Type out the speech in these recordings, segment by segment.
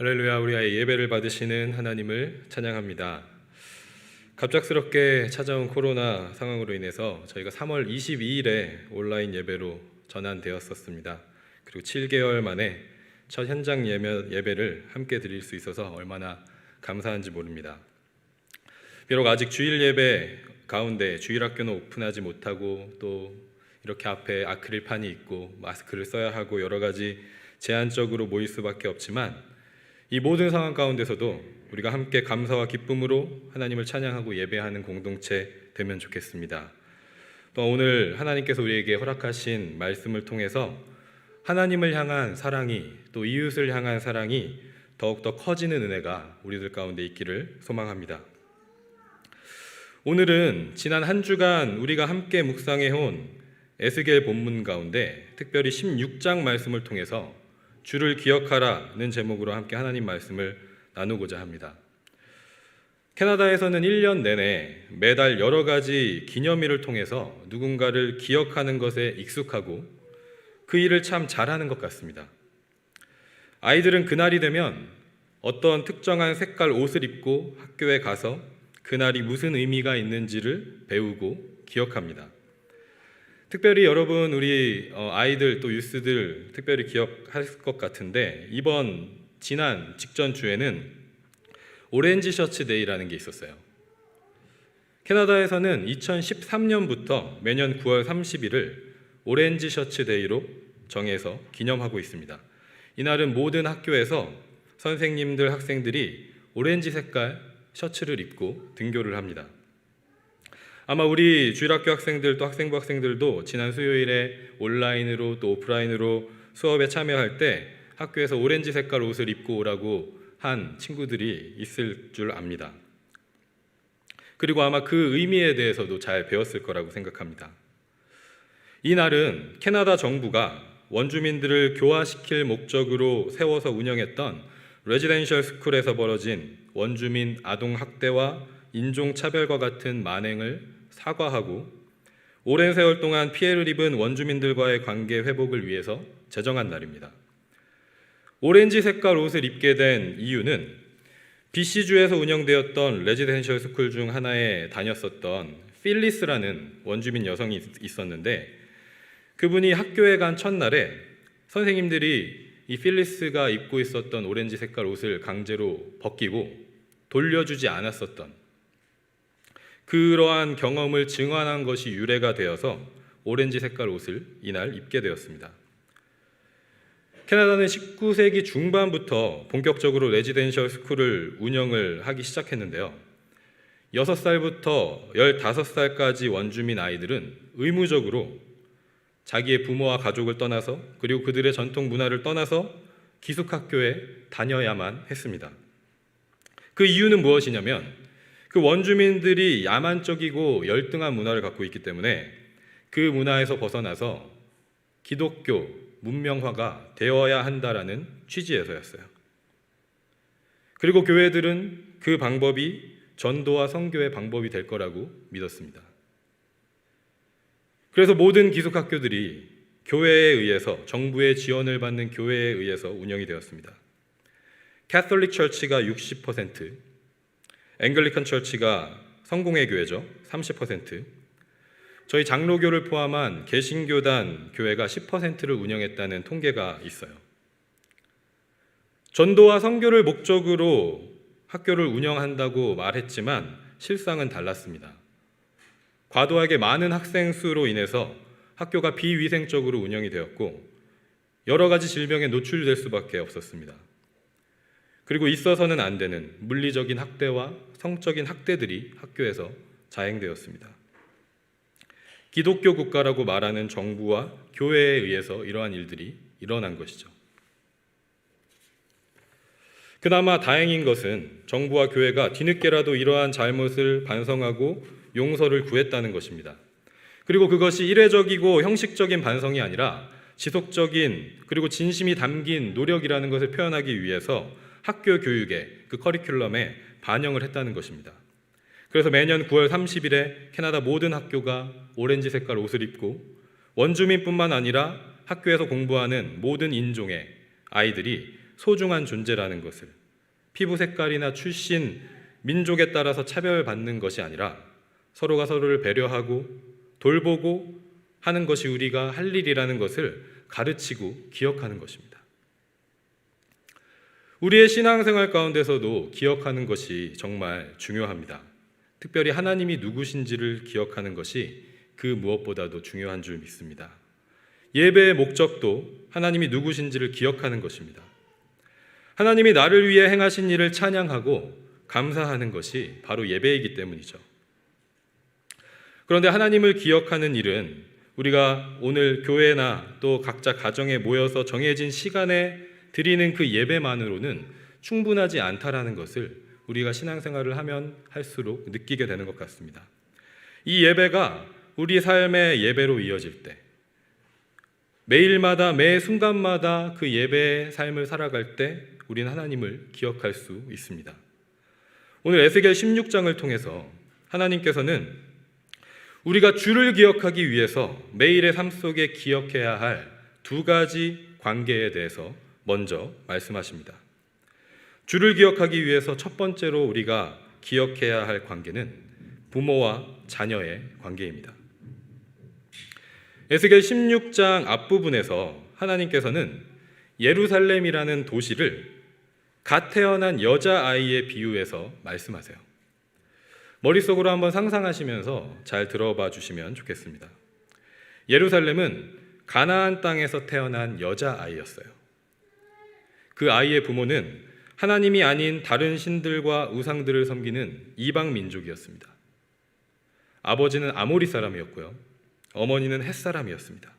할렐루야, 우리의 예배를 받으시는 하나님을 찬양합니다. 갑작스럽게 찾아온 코로나 상황으로 인해서 저희가 3월 22일에 온라인 예배로 전환되었었습니다. 그리고 7개월 만에 첫 현장 예배를 함께 드릴 수 있어서 얼마나 감사한지 모릅니다. 비록 아직 주일 예배 가운데 주일학교는 오픈하지 못하고 또 이렇게 앞에 아크릴판이 있고 마스크를 써야 하고 여러 가지 제한적으로 모일 수밖에 없지만 이 모든 상황 가운데서도 우리가 함께 감사와 기쁨으로 하나님을 찬양하고 예배하는 공동체 되면 좋겠습니다. 또 오늘 하나님께서 우리에게 허락하신 말씀을 통해서 하나님을 향한 사랑이 또 이웃을 향한 사랑이 더욱더 커지는 은혜가 우리들 가운데 있기를 소망합니다. 오늘은 지난 한 주간 우리가 함께 묵상해온 에스겔 본문 가운데 특별히 16장 말씀을 통해서 주를 기억하라는 제목으로 함께 하나님 말씀을 나누고자 합니다. 캐나다에서는 1년 내내 매달 여러 가지 기념일을 통해서 누군가를 기억하는 것에 익숙하고 그 일을 참 잘하는 것 같습니다. 아이들은 그날이 되면 어떤 특정한 색깔 옷을 입고 학교에 가서 그날이 무슨 의미가 있는지를 배우고 기억합니다. 특별히 여러분 우리 아이들 또 유스들 특별히 기억할 것 같은데 이번 지난 직전 주에는 오렌지 셔츠 데이라는 게 있었어요. 캐나다에서는 2013년부터 매년 9월 30일을 오렌지 셔츠 데이로 정해서 기념하고 있습니다. 이날은 모든 학교에서 선생님들, 학생들이 오렌지 색깔 셔츠를 입고 등교를 합니다. 아마 우리 주일학교 학생들 또 학생부 학생들도 지난 수요일에 온라인으로 또 오프라인으로 수업에 참여할 때 학교에서 오렌지 색깔 옷을 입고 오라고 한 친구들이 있을 줄 압니다. 그리고 아마 그 의미에 대해서도 잘 배웠을 거라고 생각합니다. 이 날은 캐나다 정부가 원주민들을 교화시킬 목적으로 세워서 운영했던 레지던셜 스쿨에서 벌어진 원주민 아동 학대와 인종차별과 같은 만행을 사과하고 오랜 세월 동안 피해를 입은 원주민들과의 관계 회복을 위해서 제정한 날입니다. 오렌지 색깔 옷을 입게 된 이유는 BC주에서 운영되었던 레지던셜 스쿨 중 하나에 다녔었던 필리스라는 원주민 여성이 있었는데 그분이 학교에 간 첫날에 선생님들이 이 필리스가 입고 있었던 오렌지 색깔 옷을 강제로 벗기고 돌려주지 않았었던 그러한 경험을 증언한 것이 유래가 되어서 오렌지 색깔 옷을 이날 입게 되었습니다. 캐나다는 19세기 중반부터 본격적으로 레지던셜 스쿨을 운영을 하기 시작했는데요. 6살부터 15살까지 원주민 아이들은 의무적으로 자기의 부모와 가족을 떠나서 그리고 그들의 전통 문화를 떠나서 기숙학교에 다녀야만 했습니다. 그 이유는 무엇이냐면 그 원주민들이 야만적이고 열등한 문화를 갖고 있기 때문에 그 문화에서 벗어나서 기독교 문명화가 되어야 한다라는 취지에서였어요. 그리고 교회들은 그 방법이 전도와 선교의 방법이 될 거라고 믿었습니다. 그래서 모든 기숙학교들이 교회에 의해서 정부의 지원을 받는 교회에 의해서 운영이 되었습니다. 캐톨릭 처치가 60%, 앵글리칸 처치가 성공회 교회죠. 30%, 저희 장로교를 포함한 개신교단 교회가 10%를 운영했다는 통계가 있어요. 전도와 선교를 목적으로 학교를 운영한다고 말했지만 실상은 달랐습니다. 과도하게 많은 학생 수로 인해서 학교가 비위생적으로 운영이 되었고 여러 가지 질병에 노출될 수밖에 없었습니다. 그리고 있어서는 안 되는 물리적인 학대와 성적인 학대들이 학교에서 자행되었습니다. 기독교 국가라고 말하는 정부와 교회에 의해서 이러한 일들이 일어난 것이죠. 그나마 다행인 것은 정부와 교회가 뒤늦게라도 이러한 잘못을 반성하고 용서를 구했다는 것입니다. 그리고 그것이 일회적이고 형식적인 반성이 아니라 지속적인 그리고 진심이 담긴 노력이라는 것을 표현하기 위해서 학교 교육의 그 커리큘럼에 반영을 했다는 것입니다. 그래서 매년 9월 30일에 캐나다 모든 학교가 오렌지 색깔 옷을 입고 원주민뿐만 아니라 학교에서 공부하는 모든 인종의 아이들이 소중한 존재라는 것을, 피부 색깔이나 출신, 민족에 따라서 차별받는 것이 아니라 서로가 서로를 배려하고 돌보고 하는 것이 우리가 할 일이라는 것을 가르치고 기억하는 것입니다. 우리의 신앙생활 가운데서도 기억하는 것이 정말 중요합니다. 특별히 하나님이 누구신지를 기억하는 것이 그 무엇보다도 중요한 줄 믿습니다. 예배의 목적도 하나님이 누구신지를 기억하는 것입니다. 하나님이 나를 위해 행하신 일을 찬양하고 감사하는 것이 바로 예배이기 때문이죠. 그런데 하나님을 기억하는 일은 우리가 오늘 교회나 또 각자 가정에 모여서 정해진 시간에 드리는 그 예배만으로는 충분하지 않다라는 것을 우리가 신앙생활을 하면 할수록 느끼게 되는 것 같습니다. 이 예배가 우리 삶의 예배로 이어질 때, 매일마다 매 순간마다 그 예배의 삶을 살아갈 때 우리는 하나님을 기억할 수 있습니다. 오늘 에스겔 16장을 통해서 하나님께서는 우리가 주를 기억하기 위해서 매일의 삶 속에 기억해야 할 두 가지 관계에 대해서 먼저 말씀하십니다. 주를 기억하기 위해서 첫 번째로 우리가 기억해야 할 관계는 부모와 자녀의 관계입니다. 에스겔 16장 앞부분에서 하나님께서는 예루살렘이라는 도시를 갓 태어난 여자아이에 비유해서 말씀하세요. 머릿속으로 한번 상상하시면서 잘 들어봐 주시면 좋겠습니다. 예루살렘은 가나안 땅에서 태어난 여자아이였어요. 그 아이의 부모는 하나님이 아닌 다른 신들과 우상들을 섬기는 이방 민족이었습니다. 아버지는 아모리 사람이었고요. 어머니는 헷 사람이었습니다.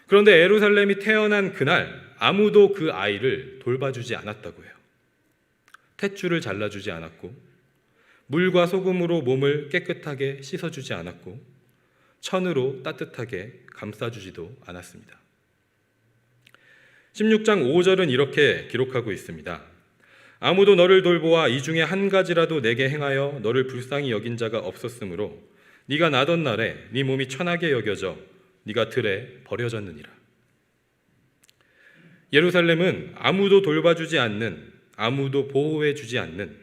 그런데 예루살렘이 태어난 그날 아무도 그 아이를 돌봐주지 않았다고 해요. 탯줄을 잘라주지 않았고 물과 소금으로 몸을 깨끗하게 씻어주지 않았고 천으로 따뜻하게 감싸주지도 않았습니다. 16장 5절은 이렇게 기록하고 있습니다. 아무도 너를 돌보아 이 중에 한 가지라도 내게 행하여 너를 불쌍히 여긴 자가 없었으므로 네가 나던 날에 네 몸이 천하게 여겨져 네가 들에 버려졌느니라. 예루살렘은 아무도 돌봐주지 않는, 아무도 보호해주지 않는,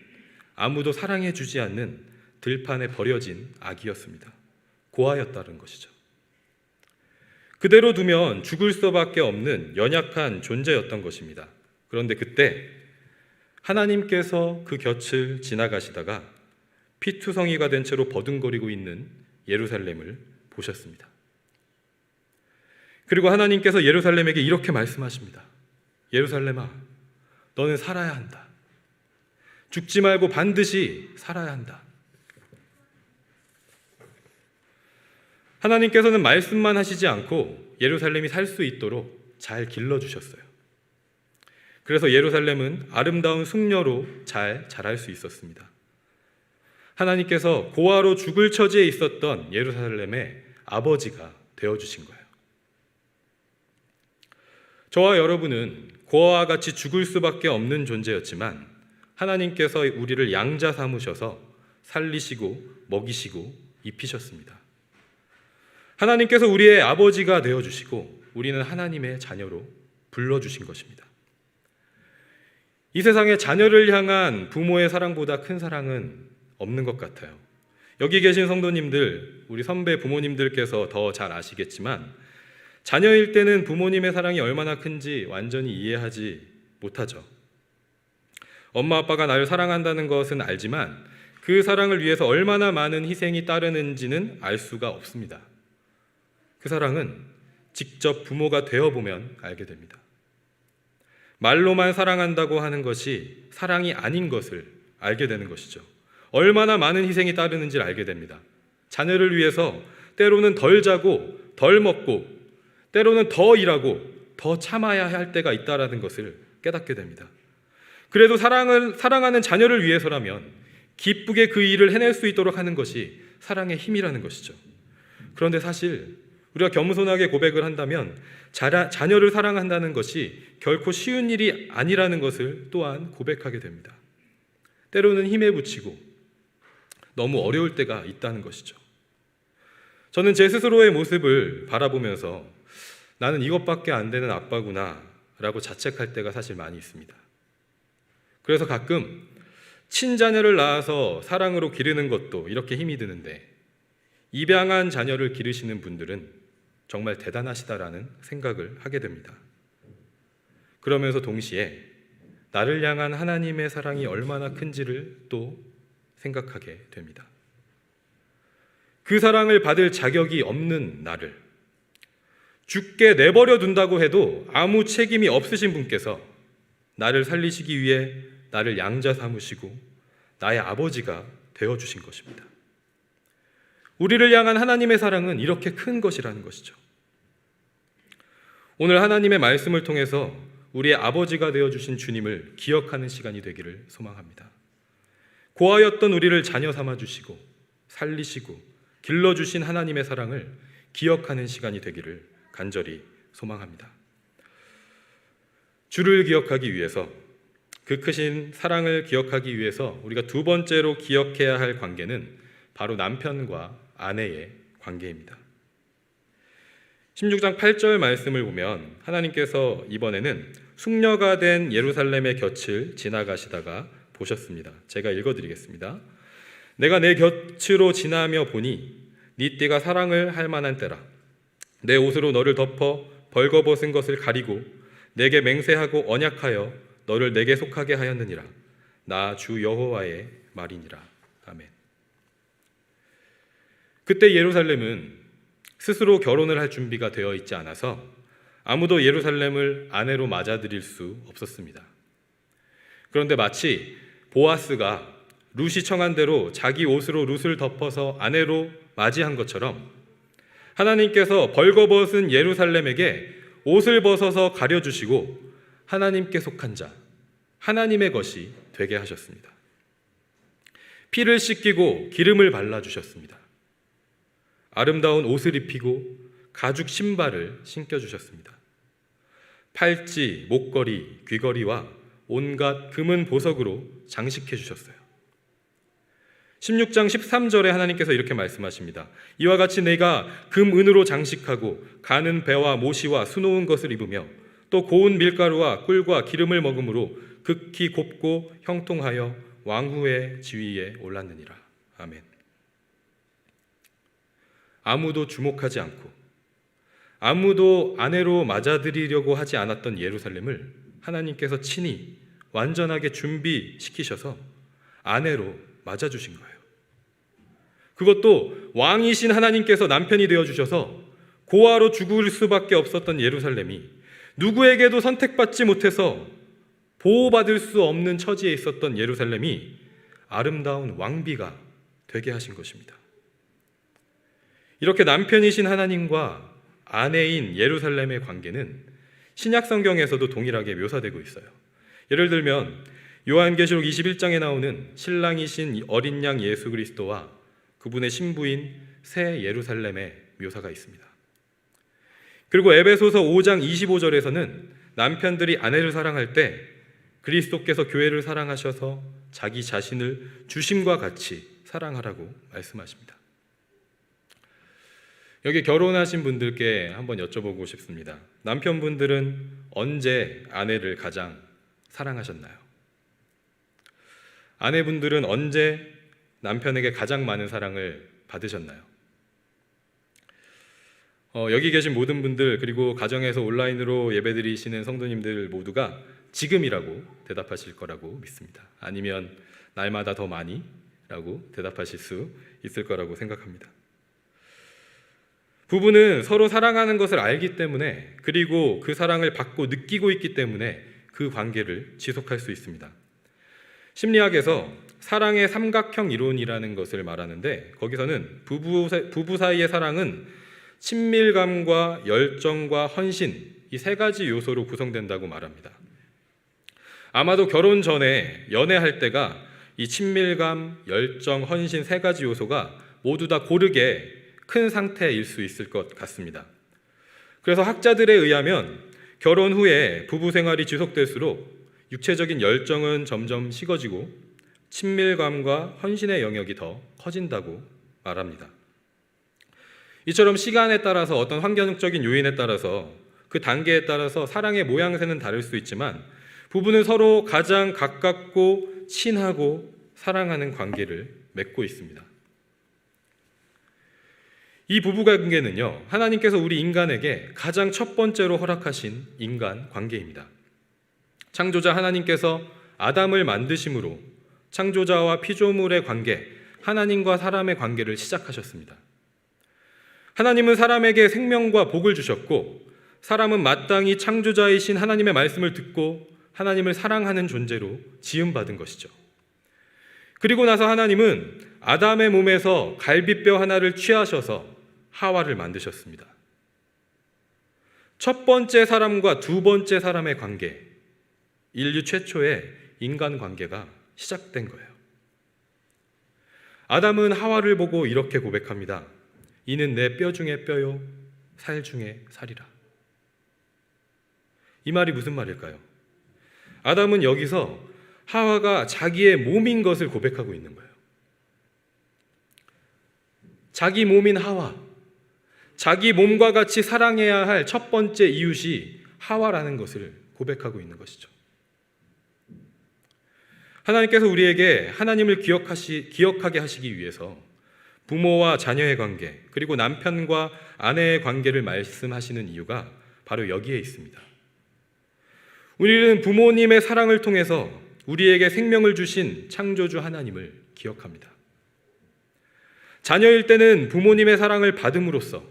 아무도 사랑해주지 않는 들판에 버려진 아기였습니다. 고아였다는 것이죠. 그대로 두면 죽을 수밖에 없는 연약한 존재였던 것입니다. 그런데 그때 하나님께서 그 곁을 지나가시다가 피투성이가 된 채로 버둥거리고 있는 예루살렘을 보셨습니다. 그리고 하나님께서 예루살렘에게 이렇게 말씀하십니다. 예루살렘아, 너는 살아야 한다. 죽지 말고 반드시 살아야 한다. 하나님께서는 말씀만 하시지 않고 예루살렘이 살 수 있도록 잘 길러주셨어요. 그래서 예루살렘은 아름다운 숙녀로 잘 자랄 수 있었습니다. 하나님께서 고아로 죽을 처지에 있었던 예루살렘의 아버지가 되어주신 거예요. 저와 여러분은 고아와 같이 죽을 수밖에 없는 존재였지만 하나님께서 우리를 양자 삼으셔서 살리시고 먹이시고 입히셨습니다. 하나님께서 우리의 아버지가 되어주시고 우리는 하나님의 자녀로 불러주신 것입니다. 이 세상에 자녀를 향한 부모의 사랑보다 큰 사랑은 없는 것 같아요. 여기 계신 성도님들, 우리 선배 부모님들께서 더 잘 아시겠지만 자녀일 때는 부모님의 사랑이 얼마나 큰지 완전히 이해하지 못하죠. 엄마 아빠가 나를 사랑한다는 것은 알지만 그 사랑을 위해서 얼마나 많은 희생이 따르는지는 알 수가 없습니다. 그 사랑은 직접 부모가 되어보면 알게 됩니다. 말로만 사랑한다고 하는 것이 사랑이 아닌 것을 알게 되는 것이죠. 얼마나 많은 희생이 따르는지를 알게 됩니다. 자녀를 위해서 때로는 덜 자고 덜 먹고 때로는 더 일하고 더 참아야 할 때가 있다는 것을 깨닫게 됩니다. 그래도 사랑하는 자녀를 위해서라면 기쁘게 그 일을 해낼 수 있도록 하는 것이 사랑의 힘이라는 것이죠. 그런데 사실 우리가 겸손하게 고백을 한다면 자녀를 사랑한다는 것이 결코 쉬운 일이 아니라는 것을 또한 고백하게 됩니다. 때로는 힘에 부치고 너무 어려울 때가 있다는 것이죠. 저는 제 스스로의 모습을 바라보면서 나는 이것밖에 안 되는 아빠구나 라고 자책할 때가 사실 많이 있습니다. 그래서 가끔 친자녀를 낳아서 사랑으로 기르는 것도 이렇게 힘이 드는데 입양한 자녀를 기르시는 분들은 정말 대단하시다라는 생각을 하게 됩니다. 그러면서 동시에 나를 향한 하나님의 사랑이 얼마나 큰지를 또 생각하게 됩니다. 그 사랑을 받을 자격이 없는 나를 죽게 내버려 둔다고 해도 아무 책임이 없으신 분께서 나를 살리시기 위해 나를 양자 삼으시고 나의 아버지가 되어주신 것입니다. 우리를 향한 하나님의 사랑은 이렇게 큰 것이라는 것이죠. 오늘 하나님의 말씀을 통해서 우리의 아버지가 되어주신 주님을 기억하는 시간이 되기를 소망합니다. 고아였던 우리를 자녀 삼아주시고 살리시고 길러주신 하나님의 사랑을 기억하는 시간이 되기를 간절히 소망합니다. 주를 기억하기 위해서, 그 크신 사랑을 기억하기 위해서 우리가 두 번째로 기억해야 할 관계는 바로 남편과 아내의 관계입니다. 16장 8절 말씀을 보면 하나님께서 이번에는 숙녀가 된 예루살렘의 곁을 지나가시다가 보셨습니다. 제가 읽어드리겠습니다. 내가 내 곁으로 지나며 보니 네 띠가 사랑을 할 만한 때라. 내 옷으로 너를 덮어 벌거벗은 것을 가리고 내게 맹세하고 언약하여 너를 내게 속하게 하였느니라. 나 주 여호와의 말이니라. 아멘. 그때 예루살렘은 스스로 결혼을 할 준비가 되어 있지 않아서 아무도 예루살렘을 아내로 맞아들일 수 없었습니다. 그런데 마치 보아스가 룻이 청한 대로 자기 옷으로 룻을 덮어서 아내로 맞이한 것처럼 하나님께서 벌거벗은 예루살렘에게 옷을 벗어서 가려주시고 하나님께 속한 자, 하나님의 것이 되게 하셨습니다. 피를 씻기고 기름을 발라주셨습니다. 아름다운 옷을 입히고 가죽 신발을 신겨주셨습니다. 팔찌, 목걸이, 귀걸이와 온갖 금은 보석으로 장식해 주셨어요. 16장 13절에 하나님께서 이렇게 말씀하십니다. 이와 같이 내가 금, 은으로 장식하고 가는 배와 모시와 수놓은 것을 입으며 또 고운 밀가루와 꿀과 기름을 먹음으로 극히 곱고 형통하여 왕후의 지위에 올랐느니라. 아멘. 아무도 주목하지 않고 아무도 아내로 맞아들이려고 하지 않았던 예루살렘을 하나님께서 친히 완전하게 준비시키셔서 아내로 맞아주신 거예요. 그것도 왕이신 하나님께서 남편이 되어주셔서 고아로 죽을 수밖에 없었던 예루살렘이 누구에게도 선택받지 못해서 보호받을 수 없는 처지에 있었던 예루살렘이 아름다운 왕비가 되게 하신 것입니다. 이렇게 남편이신 하나님과 아내인 예루살렘의 관계는 신약 성경에서도 동일하게 묘사되고 있어요. 예를 들면 요한계시록 21장에 나오는 신랑이신 어린 양 예수 그리스도와 그분의 신부인 새 예루살렘의 묘사가 있습니다. 그리고 에베소서 5장 25절에서는 남편들이 아내를 사랑할 때 그리스도께서 교회를 사랑하셔서 자기 자신을 주심과 같이 사랑하라고 말씀하십니다. 여기 결혼하신 분들께 한번 여쭤보고 싶습니다. 남편분들은 언제 아내를 가장 사랑하셨나요? 아내분들은 언제 남편에게 가장 많은 사랑을 받으셨나요? 여기 계신 모든 분들 그리고 가정에서 온라인으로 예배드리시는 성도님들 모두가 지금이라고 대답하실 거라고 믿습니다. 아니면 날마다 더 많이 라고 대답하실 수 있을 거라고 생각합니다. 부부는 서로 사랑하는 것을 알기 때문에 그리고 그 사랑을 받고 느끼고 있기 때문에 그 관계를 지속할 수 있습니다. 심리학에서 사랑의 삼각형 이론이라는 것을 말하는데 거기서는 부부 사이의 사랑은 친밀감과 열정과 헌신 이 세 가지 요소로 구성된다고 말합니다. 아마도 결혼 전에 연애할 때가 이 친밀감, 열정, 헌신 세 가지 요소가 모두 다 고르게 큰 상태일 수 있을 것 같습니다. 그래서 학자들에 의하면 결혼 후에 부부 생활이 지속될수록 육체적인 열정은 점점 식어지고 친밀감과 헌신의 영역이 더 커진다고 말합니다. 이처럼 시간에 따라서 어떤 환경적인 요인에 따라서 그 단계에 따라서 사랑의 모양새는 다를 수 있지만 부부는 서로 가장 가깝고 친하고 사랑하는 관계를 맺고 있습니다. 이 부부관계는요, 하나님께서 우리 인간에게 가장 첫 번째로 허락하신 인간 관계입니다. 창조자 하나님께서 아담을 만드심으로 창조자와 피조물의 관계, 하나님과 사람의 관계를 시작하셨습니다. 하나님은 사람에게 생명과 복을 주셨고 사람은 마땅히 창조자이신 하나님의 말씀을 듣고 하나님을 사랑하는 존재로 지음받은 것이죠. 그리고 나서 하나님은 아담의 몸에서 갈비뼈 하나를 취하셔서 하와를 만드셨습니다. 첫 번째 사람과 두 번째 사람의 관계, 인류 최초의 인간 관계가 시작된 거예요. 아담은 하와를 보고 이렇게 고백합니다. 이는 내 뼈 중에 뼈요, 살 중에 살이라. 이 말이 무슨 말일까요? 아담은 여기서 하와가 자기의 몸인 것을 고백하고 있는 거예요. 자기 몸인 하와, 자기 몸과 같이 사랑해야 할 첫 번째 이웃이 하와라는 것을 고백하고 있는 것이죠. 하나님께서 우리에게 하나님을 기억하게 하시기 위해서 부모와 자녀의 관계, 그리고 남편과 아내의 관계를 말씀하시는 이유가 바로 여기에 있습니다. 우리는 부모님의 사랑을 통해서 우리에게 생명을 주신 창조주 하나님을 기억합니다. 자녀일 때는 부모님의 사랑을 받음으로써,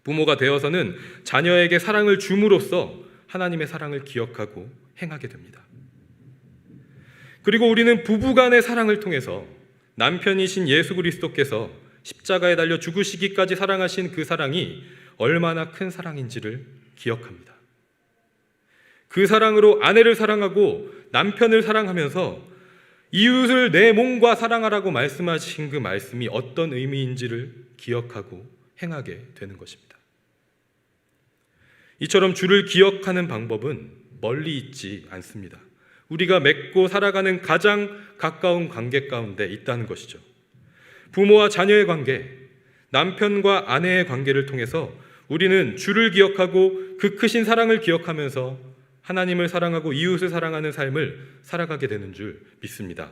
부모가 되어서는 자녀에게 사랑을 줌으로써 하나님의 사랑을 기억하고 행하게 됩니다. 그리고 우리는 부부간의 사랑을 통해서 남편이신 예수 그리스도께서 십자가에 달려 죽으시기까지 사랑하신 그 사랑이 얼마나 큰 사랑인지를 기억합니다. 그 사랑으로 아내를 사랑하고 남편을 사랑하면서 이웃을 내 몸과 사랑하라고 말씀하신 그 말씀이 어떤 의미인지를 기억하고 행하게 되는 것입니다. 이처럼 주를 기억하는 방법은 멀리 있지 않습니다. 우리가 맺고 살아가는 가장 가까운 관계 가운데 있다는 것이죠. 부모와 자녀의 관계, 남편과 아내의 관계를 통해서 우리는 주를 기억하고 그 크신 사랑을 기억하면서 하나님을 사랑하고 이웃을 사랑하는 삶을 살아가게 되는 줄 믿습니다.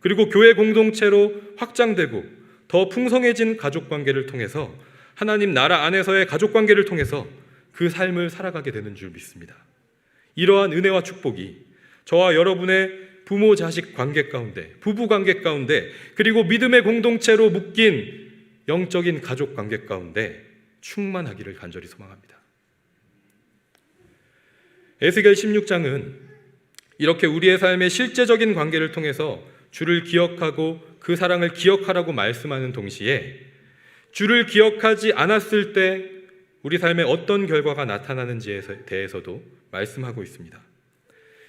그리고 교회 공동체로 확장되고 더 풍성해진 가족관계를 통해서 하나님 나라 안에서의 가족관계를 통해서 그 삶을 살아가게 되는 줄 믿습니다. 이러한 은혜와 축복이 저와 여러분의 부모 자식 관계 가운데, 부부 관계 가운데, 그리고 믿음의 공동체로 묶인 영적인 가족 관계 가운데 충만하기를 간절히 소망합니다. 에스겔 16장은 이렇게 우리의 삶의 실제적인 관계를 통해서 주를 기억하고 그 사랑을 기억하라고 말씀하는 동시에 주를 기억하지 않았을 때 우리 삶에 어떤 결과가 나타나는지에 대해서도 말씀하고 있습니다.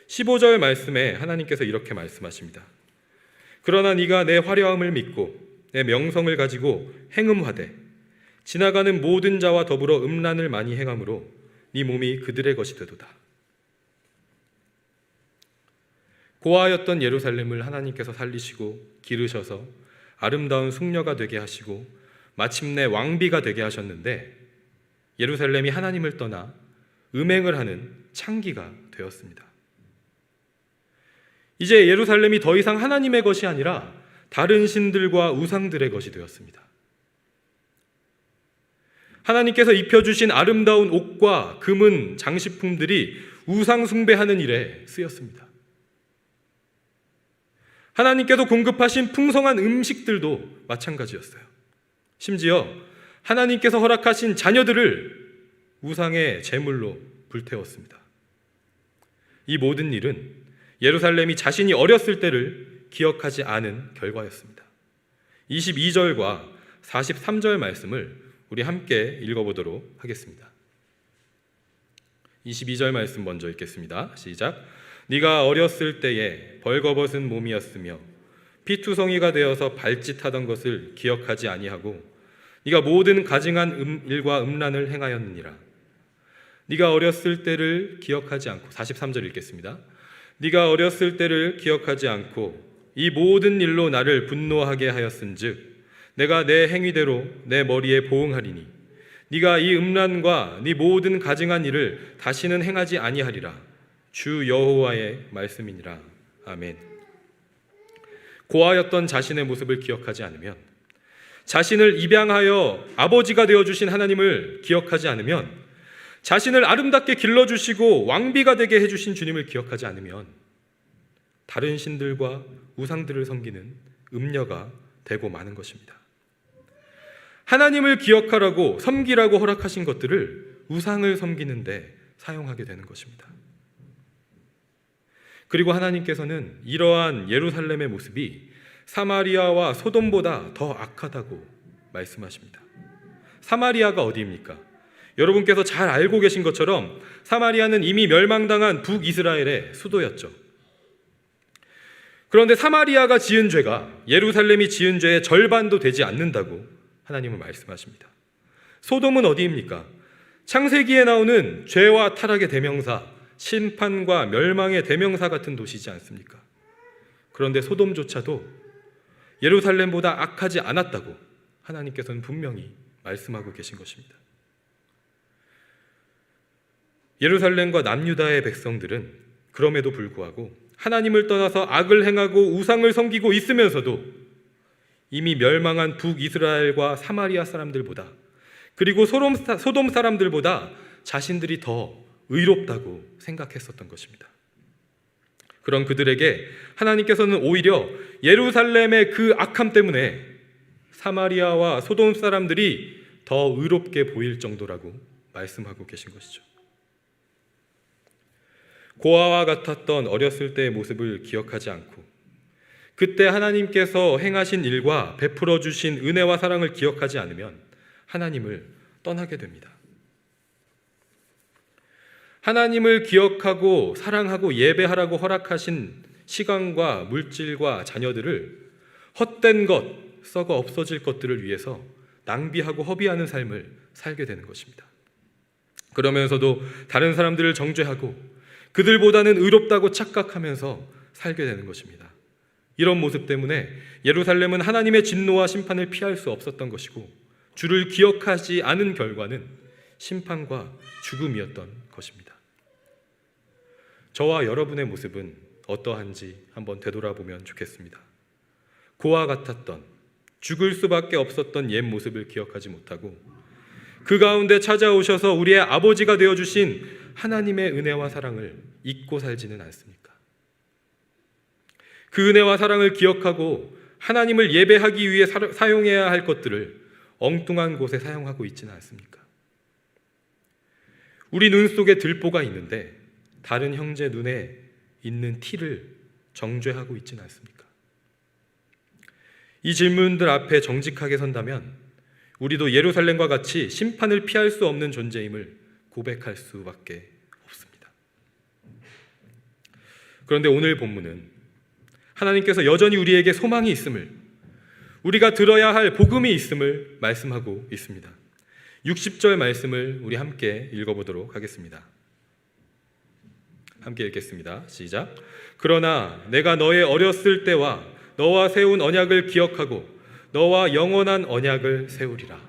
15절 말씀에 하나님께서 이렇게 말씀하십니다. 그러나 네가 내 화려함을 믿고 내 명성을 가지고 행음하되 지나가는 모든 자와 더불어 음란을 많이 행함으로 네 몸이 그들의 것이 되도다. 고아였던 예루살렘을 하나님께서 살리시고 기르셔서 아름다운 숙녀가 되게 하시고 마침내 왕비가 되게 하셨는데 예루살렘이 하나님을 떠나 음행을 하는 창기가 되었습니다. 이제 예루살렘이 더 이상 하나님의 것이 아니라 다른 신들과 우상들의 것이 되었습니다. 하나님께서 입혀주신 아름다운 옷과 금은 장식품들이 우상 숭배하는 일에 쓰였습니다. 하나님께서 공급하신 풍성한 음식들도 마찬가지였어요. 심지어 하나님께서 허락하신 자녀들을 우상의 제물로 불태웠습니다. 이 모든 일은 예루살렘이 자신이 어렸을 때를 기억하지 않은 결과였습니다. 22절과 43절 말씀을 우리 함께 읽어보도록 하겠습니다. 22절 말씀 먼저 읽겠습니다. 시작. 네가 어렸을 때에 벌거벗은 몸이었으며 피투성이가 되어서 발짓하던 것을 기억하지 아니하고 네가 모든 가증한 일과 음란을 행하였느니라. 네가 어렸을 때를 기억하지 않고 43절 읽겠습니다. 네가 어렸을 때를 기억하지 않고 이 모든 일로 나를 분노하게 하였은즉 내가 내 행위대로 내 머리에 보응하리니 네가 이 음란과 네 모든 가증한 일을 다시는 행하지 아니하리라. 주 여호와의 말씀이니라. 아멘. 고아였던 자신의 모습을 기억하지 않으면, 자신을 입양하여 아버지가 되어주신 하나님을 기억하지 않으면, 자신을 아름답게 길러주시고 왕비가 되게 해주신 주님을 기억하지 않으면 다른 신들과 우상들을 섬기는 음녀가 되고 마는 것입니다. 하나님을 기억하라고 섬기라고 허락하신 것들을 우상을 섬기는데 사용하게 되는 것입니다. 그리고 하나님께서는 이러한 예루살렘의 모습이 사마리아와 소돔보다 더 악하다고 말씀하십니다. 사마리아가 어디입니까? 여러분께서 잘 알고 계신 것처럼 사마리아는 이미 멸망당한 북이스라엘의 수도였죠. 그런데 사마리아가 지은 죄가 예루살렘이 지은 죄의 절반도 되지 않는다고 하나님은 말씀하십니다. 소돔은 어디입니까? 창세기에 나오는 죄와 타락의 대명사, 심판과 멸망의 대명사 같은 도시지 않습니까? 그런데 소돔조차도 예루살렘보다 악하지 않았다고 하나님께서는 분명히 말씀하고 계신 것입니다. 예루살렘과 남유다의 백성들은 그럼에도 불구하고 하나님을 떠나서 악을 행하고 우상을 섬기고 있으면서도 이미 멸망한 북이스라엘과 사마리아 사람들보다, 그리고 소돔 사람들보다 자신들이 더 의롭다고 생각했었던 것입니다. 그런 그들에게 하나님께서는 오히려 예루살렘의 그 악함 때문에 사마리아와 소돔 사람들이 더 의롭게 보일 정도라고 말씀하고 계신 것이죠. 고아와 같았던 어렸을 때의 모습을 기억하지 않고 그때 하나님께서 행하신 일과 베풀어 주신 은혜와 사랑을 기억하지 않으면 하나님을 떠나게 됩니다. 하나님을 기억하고 사랑하고 예배하라고 허락하신 시간과 물질과 자녀들을 헛된 것, 썩어 없어질 것들을 위해서 낭비하고 허비하는 삶을 살게 되는 것입니다. 그러면서도 다른 사람들을 정죄하고 그들보다는 의롭다고 착각하면서 살게 되는 것입니다. 이런 모습 때문에 예루살렘은 하나님의 진노와 심판을 피할 수 없었던 것이고 주를 기억하지 않은 결과는 심판과 죽음이었던 것입니다. 저와 여러분의 모습은 어떠한지 한번 되돌아보면 좋겠습니다. 고아 같았던, 죽을 수밖에 없었던 옛 모습을 기억하지 못하고 그 가운데 찾아오셔서 우리의 아버지가 되어주신 하나님의 은혜와 사랑을 잊고 살지는 않습니까? 그 은혜와 사랑을 기억하고 하나님을 예배하기 위해 사용해야 할 것들을 엉뚱한 곳에 사용하고 있지는 않습니까? 우리 눈 속에 들보가 있는데 다른 형제 눈에 있는 티를 정죄하고 있지는 않습니까? 이 질문들 앞에 정직하게 선다면 우리도 예루살렘과 같이 심판을 피할 수 없는 존재임을 고백할 수밖에 없습니다. 그런데 오늘 본문은 하나님께서 여전히 우리에게 소망이 있음을, 우리가 들어야 할 복음이 있음을 말씀하고 있습니다. 60절 말씀을 우리 함께 읽어보도록 하겠습니다. 함께 읽겠습니다. 시작. 그러나 내가 너의 어렸을 때와 너와 세운 언약을 기억하고 너와 영원한 언약을 세우리라.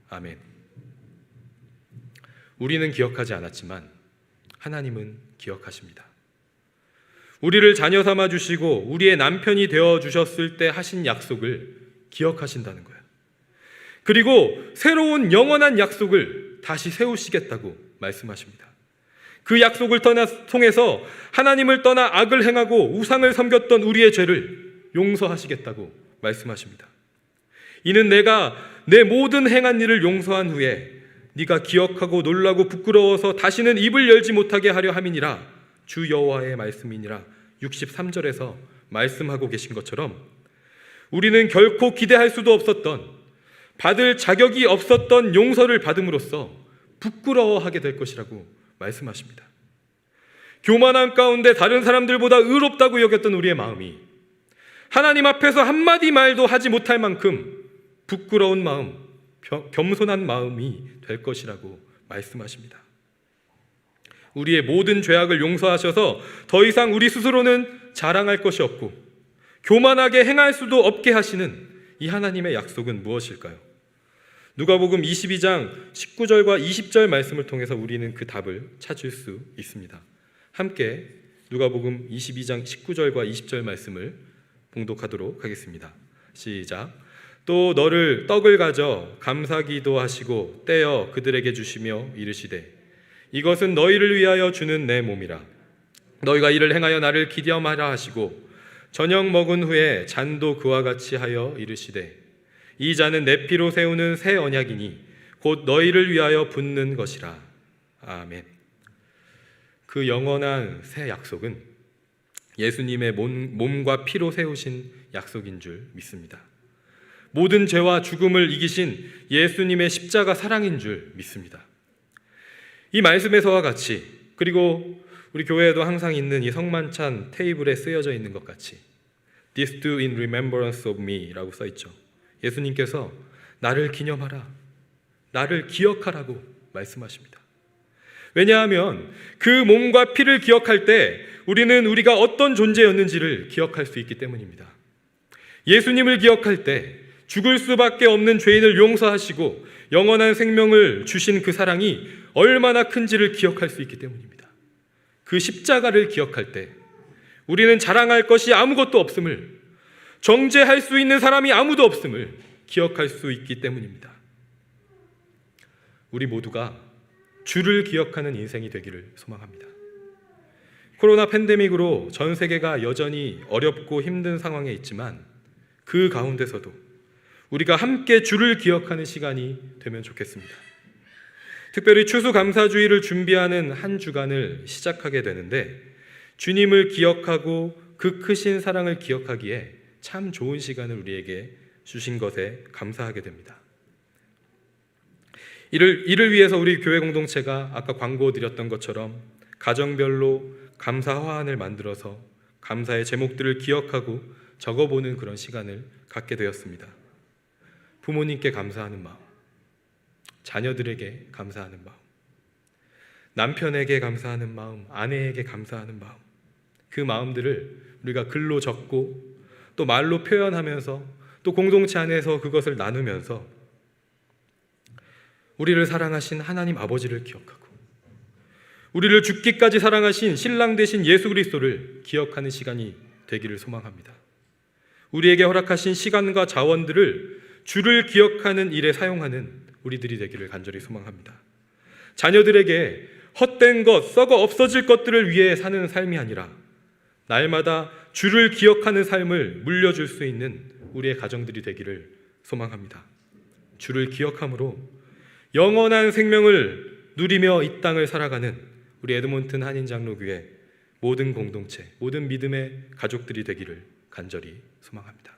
아멘. 우리는 기억하지 않았지만 하나님은 기억하십니다. 우리를 자녀 삼아 주시고 우리의 남편이 되어 주셨을 때 하신 약속을 기억하신다는 거예요. 그리고 새로운 영원한 약속을 다시 세우시겠다고 말씀하십니다. 그 약속을 통해서 하나님을 떠나 악을 행하고 우상을 섬겼던 우리의 죄를 용서하시겠다고 말씀하십니다. 이는 내가 내 모든 행한 일을 용서한 후에 네가 기억하고 놀라고 부끄러워서 다시는 입을 열지 못하게 하려 함이니라. 주 여호와의 말씀이니라. 63절에서 말씀하고 계신 것처럼 우리는 결코 기대할 수도 없었던, 받을 자격이 없었던 용서를 받음으로써 부끄러워하게 될 것이라고 말씀하십니다. 교만함 가운데 다른 사람들보다 의롭다고 여겼던 우리의 마음이 하나님 앞에서 한마디 말도 하지 못할 만큼 부끄러운 마음, 겸손한 마음이 될 것이라고 말씀하십니다. 우리의 모든 죄악을 용서하셔서 더 이상 우리 스스로는 자랑할 것이 없고 교만하게 행할 수도 없게 하시는 이 하나님의 약속은 무엇일까요? 누가복음 22장 19절과 20절 말씀을 통해서 우리는 그 답을 찾을 수 있습니다. 함께 누가복음 22장 19절과 20절 말씀을 봉독하도록 하겠습니다. 시작. 또 너를 떡을 가져 감사기도 하시고 떼어 그들에게 주시며 이르시되 이것은 너희를 위하여 주는 내 몸이라. 너희가 이를 행하여 나를 기념하라 하시고 저녁 먹은 후에 잔도 그와 같이 하여 이르시되 이 잔은 내 피로 세우는 새 언약이니 곧 너희를 위하여 붓는 것이라. 아멘. 그 영원한 새 약속은 예수님의 몸과 피로 세우신 약속인 줄 믿습니다. 모든 죄와 죽음을 이기신 예수님의 십자가 사랑인 줄 믿습니다. 이 말씀에서와 같이, 그리고 우리 교회에도 항상 있는 이 성만찬 테이블에 쓰여져 있는 것 같이 This do in remembrance of me 라고 써있죠. 예수님께서 나를 기념하라, 나를 기억하라고 말씀하십니다. 왜냐하면 그 몸과 피를 기억할 때 우리는 우리가 어떤 존재였는지를 기억할 수 있기 때문입니다. 예수님을 기억할 때 죽을 수밖에 없는 죄인을 용서하시고 영원한 생명을 주신 그 사랑이 얼마나 큰지를 기억할 수 있기 때문입니다. 그 십자가를 기억할 때 우리는 자랑할 것이 아무것도 없음을, 정죄할 수 있는 사람이 아무도 없음을 기억할 수 있기 때문입니다. 우리 모두가 주를 기억하는 인생이 되기를 소망합니다. 코로나 팬데믹으로 전 세계가 여전히 어렵고 힘든 상황에 있지만 그 가운데서도 우리가 함께 주를 기억하는 시간이 되면 좋겠습니다. 특별히 추수감사주의를 준비하는 한 주간을 시작하게 되는데 주님을 기억하고 그 크신 사랑을 기억하기에 참 좋은 시간을 우리에게 주신 것에 감사하게 됩니다. 이를 위해서 우리 교회 공동체가 아까 광고 드렸던 것처럼 가정별로 감사 화환을 만들어서 감사의 제목들을 기억하고 적어보는 그런 시간을 갖게 되었습니다. 부모님께 감사하는 마음, 자녀들에게 감사하는 마음, 남편에게 감사하는 마음, 아내에게 감사하는 마음, 그 마음들을 우리가 글로 적고 또 말로 표현하면서 또 공동체 안에서 그것을 나누면서 우리를 사랑하신 하나님 아버지를 기억하고 우리를 죽기까지 사랑하신 신랑 되신 예수 그리스도를 기억하는 시간이 되기를 소망합니다. 우리에게 허락하신 시간과 자원들을 주를 기억하는 일에 사용하는 우리들이 되기를 간절히 소망합니다. 자녀들에게 헛된 것, 썩어 없어질 것들을 위해 사는 삶이 아니라 날마다 주를 기억하는 삶을 물려줄 수 있는 우리의 가정들이 되기를 소망합니다. 주를 기억함으로 영원한 생명을 누리며 이 땅을 살아가는 우리 에드몬튼 한인장로교회 모든 공동체, 모든 믿음의 가족들이 되기를 간절히 소망합니다.